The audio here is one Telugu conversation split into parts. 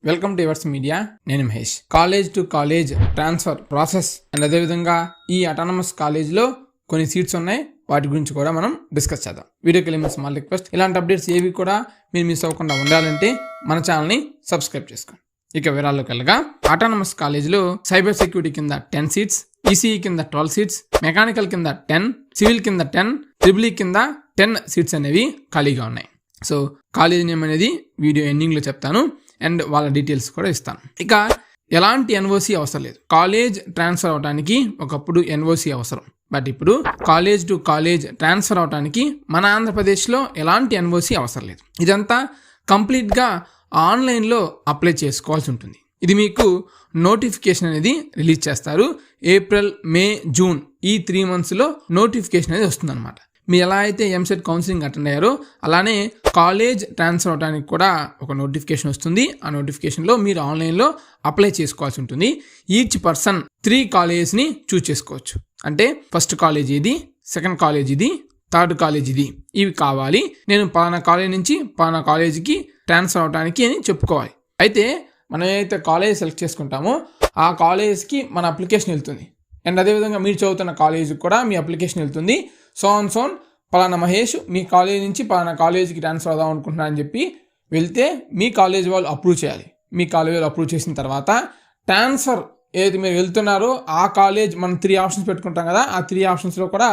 Welcome to yours media. నేను Mahesh. College to college transfer process and అదేవిధంగా ఈ అటానమస్ కాలేజ్లో కొన్ని సీట్స్ ఉన్నాయి, వాటి గురించి కూడా మనం డిస్కస్ చేద్దాం. వీడియోకి వెళ్ళే స్మాల్ రిక్వెస్ట్, ఇలాంటి అప్డేట్స్ ఏవి కూడా మీరు మిస్ అవ్వకుండా ఉండాలంటే మన ఛానల్ని సబ్స్క్రైబ్ చేసుకోండి. ఇక వివరాల్లోకి వెళ్ళగా, అటానమస్ కాలేజ్లో సైబర్ సెక్యూరిటీ కింద 10 సీట్స్, ఈసీఈ కింద 12 సీట్స్, మెకానికల్ కింద 10, సివిల్ కింద 10, ట్రిపుల్ ఈ కింద 10 సీట్స్ అనేవి ఖాళీగా ఉన్నాయి. సో కాలేజ్ నేమ్ అనేది వీడియో ఎండింగ్లో చెప్తాను అండ్ వాళ్ళ డీటెయిల్స్ కూడా ఇస్తాను. ఇక ఎలాంటి ఎన్ఓసి అవసరం లేదు. కాలేజ్ ట్రాన్స్ఫర్ అవడానికి ఒకప్పుడు ఎన్ఓసి అవసరం, బట్ ఇప్పుడు కాలేజ్ టు కాలేజ్ ట్రాన్స్ఫర్ అవడానికి మన ఆంధ్రప్రదేశ్లో ఎలాంటి ఎన్ఓసి అవసరం లేదు. ఇదంతా కంప్లీట్గా ఆన్లైన్లో అప్లై చేసుకోవాల్సి ఉంటుంది. ఇది మీకు నోటిఫికేషన్ అనేది రిలీజ్ చేస్తారు. ఏప్రిల్, మే, జూన్ ఈ 3 monthsలో నోటిఫికేషన్ అనేది వస్తుందన్నమాట. మీరు ఎలా అయితే ఎంసెట్ కౌన్సిలింగ్ అటెండ్ అయ్యారో అలానే కాలేజ్ ట్రాన్స్ఫర్ అవడానికి కూడా ఒక నోటిఫికేషన్ వస్తుంది. ఆ నోటిఫికేషన్లో మీరు ఆన్లైన్లో అప్లై చేసుకోవాల్సి ఉంటుంది. ఈచ్ పర్సన్ 3 కాలేజెస్ని చూస్ చేసుకోవచ్చు. అంటే ఫస్ట్ కాలేజ్ ఇది, సెకండ్ కాలేజ్ ఇది, థర్డ్ కాలేజ్ ఇది, ఇవి కావాలి, నేను పలానా కాలేజ్ నుంచి పలానా కాలేజీకి ట్రాన్స్ఫర్ అవడానికి అని చెప్పుకోవాలి. అయితే మనం ఏదైతే కాలేజ్ సెలెక్ట్ చేసుకుంటామో ఆ కాలేజ్కి మన అప్లికేషన్ వెళ్తుంది అండ్ అదేవిధంగా మీరు చదువుతున్న కాలేజీకి కూడా మీ అప్లికేషన్ వెళ్తుంది. సోన్ పలానా మహేష్ మీ కాలేజ్ నుంచి పలానా కాలేజీకి ట్రాన్స్ఫర్ అవుదాం అనుకుంటున్నా అని చెప్పి వెళ్తే మీ కాలేజ్ వాళ్ళు అప్రూవ్ చేయాలి. మీ కాలేజ్ వాళ్ళు అప్రూవ్ చేసిన తర్వాత ట్రాన్స్ఫర్ ఏదైతే మీరు వెళ్తున్నారో ఆ కాలేజ్ మనం 3 ఆప్షన్స్ పెట్టుకుంటాం కదా, ఆ 3 ఆప్షన్స్లో కూడా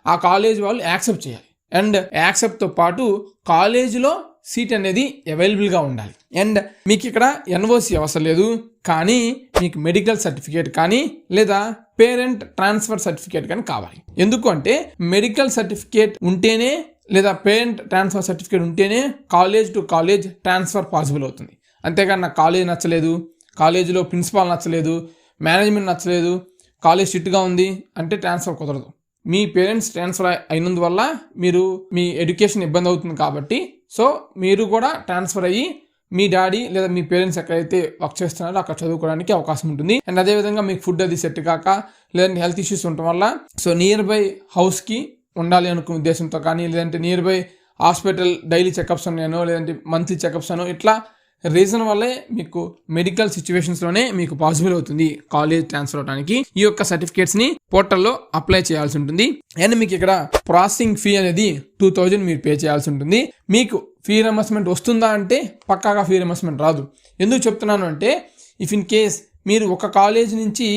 ఆ కాలేజ్ వాళ్ళు యాక్సెప్ట్ చేయాలి. అండ్ యాక్సెప్ట్తో పాటు కాలేజీలో సీట్ అనేది అవైలబుల్గా ఉండాలి. అండ్ మీకు ఇక్కడ ఎన్ఓసి అవసరం లేదు, కానీ మీకు మెడికల్ సర్టిఫికేట్ కానీ లేదా పేరెంట్ ట్రాన్స్ఫర్ సర్టిఫికేట్ కానీ కావాలి. ఎందుకు అంటే మెడికల్ సర్టిఫికేట్ ఉంటేనే లేదా పేరెంట్ ట్రాన్స్ఫర్ సర్టిఫికేట్ ఉంటేనే college to college transfer possible అవుతుంది. అంతేగాని నాకు కాలేజ్ నచ్చలేదు, కాలేజీలో ప్రిన్సిపాల్ నచ్చలేదు, మేనేజ్మెంట్ నచ్చలేదు, కాలేజ్ స్ట్రిక్ట్గా ఉంది అంటే ట్రాన్స్ఫర్ కుదరదు. మీ పేరెంట్స్ ట్రాన్స్ఫర్ అయినందువల్ల మీరు మీ ఎడ్యుకేషన్ ఇబ్బంది అవుతుంది కాబట్టి సో మీరు కూడా ట్రాన్స్ఫర్ అయ్యి మీ డాడీ లేదా మీ పేరెంట్స్ ఎక్కడైతే వర్క్ చేస్తున్నారో అక్కడ చదువుకోవడానికి అవకాశం ఉంటుంది. అండ్ అదేవిధంగా మీకు ఫుడ్ అది సెట్ కాక లేదంటే హెల్త్ ఇష్యూస్ ఉండటం వల్ల సో నియర్ బై హౌస్కి ఉండాలి అనుకునే ఉద్దేశంతో కానీ లేదంటే near by hospital daily checkups ఉన్నాయనో లేదంటే మంత్లీ చెకప్స్ అనో ఇట్లా రీజన్ వల్లే మీకు మెడికల్ సిచ్యువేషన్స్లోనే మీకు పాసిబుల్ అవుతుంది కాలేజ్ ట్రాన్స్ఫర్ అవడానికి. ఈ యొక్క సర్టిఫికేట్స్ని పోర్టల్లో అప్లై చేయాల్సి ఉంటుంది. అండ్ మీకు ఇక్కడ ప్రాసెసింగ్ ఫీ అనేది 2000 మీరు పే చేయాల్సి ఉంటుంది. మీకు ఫీ రియంబర్స్మెంట్ వస్తుందా అంటే పక్కాగా ఫీ రియంబర్స్మెంట్ రాదు. ఎందుకు చెప్తున్నాను అంటే ఇఫ్ ఇన్ కేస్ మీరు ఒక కాలేజ్ నుంచి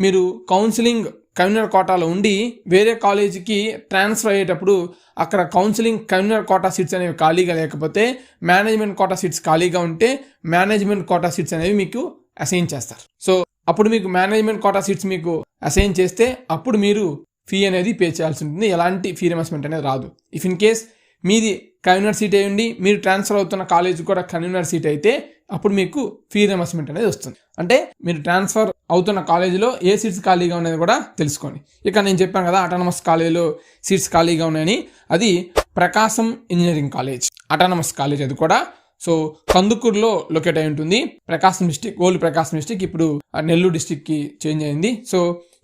మీరు కౌన్సిలింగ్ కన్వీనర్ కోటాలో ఉండి వేరే కాలేజీకి ట్రాన్స్ఫర్ అయ్యేటప్పుడు అక్కడ కౌన్సిలింగ్ కన్వీనర్ కోటా సీట్స్ అనేవి ఖాళీగా లేకపోతే మేనేజ్మెంట్ కోటా సీట్స్ ఖాళీగా ఉంటే మేనేజ్మెంట్ కోటా సీట్స్ అనేవి మీకు అసైన్ చేస్తారు. సో అప్పుడు మీకు మేనేజ్మెంట్ కోటా సీట్స్ మీకు అసైన్ చేస్తే అప్పుడు మీరు ఫీ అనేది పే చేయాల్సి ఉంటుంది. ఎలాంటి ఫీ రియంబర్స్మెంట్ అనేది రాదు. ఇఫ్ ఇన్ కేస్ మీది కన్వీనర్ సీట్ అయ్యండి, మీరు ట్రాన్స్ఫర్ అవుతున్న కాలేజ్ కూడా కన్వీనర్ సీట్ అయితే అప్పుడు మీకు ఫీ రియంబర్స్మెంట్ అనేది వస్తుంది. అంటే మీరు ట్రాన్స్ఫర్ అవుతున్న కాలేజీలో ఏ సీట్స్ ఖాళీగా ఉన్నాయని కూడా తెలుసుకోండి. ఇక నేను చెప్పాను కదా అటానమస్ కాలేజీలో సీట్స్ ఖాళీగా ఉన్నాయని, అది ప్రకాశం ఇంజనీరింగ్ కాలేజ్ అటానమస్ కాలేజ్. అది కూడా సో కందుకూరులో లొకేట్ అయి ఉంటుంది. ప్రకాశం డిస్టిక్, ఓల్డ్ ప్రకాశం డిస్టిక్ ఇప్పుడు నెల్లూరు డిస్టిక్కి చేంజ్ అయింది. సో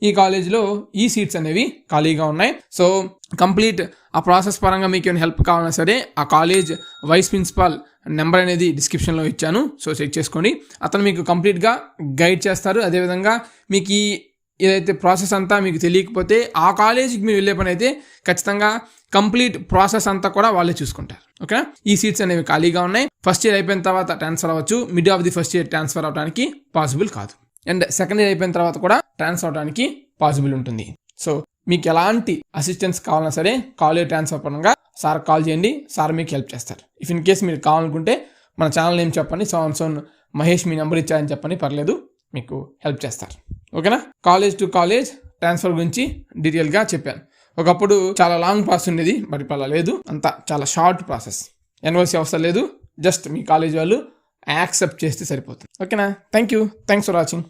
ఈ కాలేజీలో ఈ సీట్స్ అనేవి ఖాళీగా ఉన్నాయి. సో కంప్లీట్ ఆ ప్రాసెస్ పరంగా మీకు ఏమైనా హెల్ప్ కావాలన్నా సరే ఆ కాలేజ్ వైస్ ప్రిన్సిపాల్ నెంబర్ అనేది డిస్క్రిప్షన్లో ఇచ్చాను, సో చెక్ చేసుకోండి. అతను మీకు కంప్లీట్గా గైడ్ చేస్తారు. అదేవిధంగా మీకు ఈ ఏదైతే ప్రాసెస్ అంతా మీకు తెలియకపోతే ఆ కాలేజీకి మీరు వెళ్ళే పని అయితే ఖచ్చితంగా కంప్లీట్ ప్రాసెస్ అంతా కూడా వాళ్ళే చూసుకుంటారు. ఓకే, ఈ సీట్స్ అనేవి ఖాళీగా ఉన్నాయి. ఫస్ట్ ఇయర్ అయిపోయిన తర్వాత ట్రాన్స్ఫర్ అవ్వచ్చు, mid of the first year transfer అవడానికి పాసిబుల్ కాదు. అండ్ సెకండ్ ఇయర్ అయిపోయిన తర్వాత కూడా ట్రాన్స్ఫర్ అవడానికి పాసిబుల్ ఉంటుంది. సో మీకు ఎలాంటి అసిస్టెన్స్ కావాలన్నా సరే కాలేజ్ ట్రాన్స్ఫర్ పరంగా సార్ కాల్ చేయండి, సార్ మీకు హెల్ప్ చేస్తారు. ఇఫ్ ఇన్ కేస్ మీరు కావాలనుకుంటే మన ఛానల్ నేమ్ చెప్పండి, సోన్ మహేష్ మీ నెంబర్ ఇచ్చారని చెప్పండి, పర్లేదు, మీకు హెల్ప్ చేస్తారు. ఓకేనా. కాలేజ్ టు కాలేజ్ ట్రాన్స్ఫర్ గురించి డీటెయిల్గా చెప్పాను. ఒకప్పుడు చాలా లాంగ్ ప్రాసెస్ ఉండేది, బట్ ఇప్పుడు అలా లేదు, అంతా చాలా షార్ట్ ప్రాసెస్. ఎన్ఓసి అవసరం లేదు, జస్ట్ మీ కాలేజ్ వాళ్ళు యాక్సెప్ట్ చేస్తే సరిపోతుంది. ఓకేనా. Thank you, thanks for watching.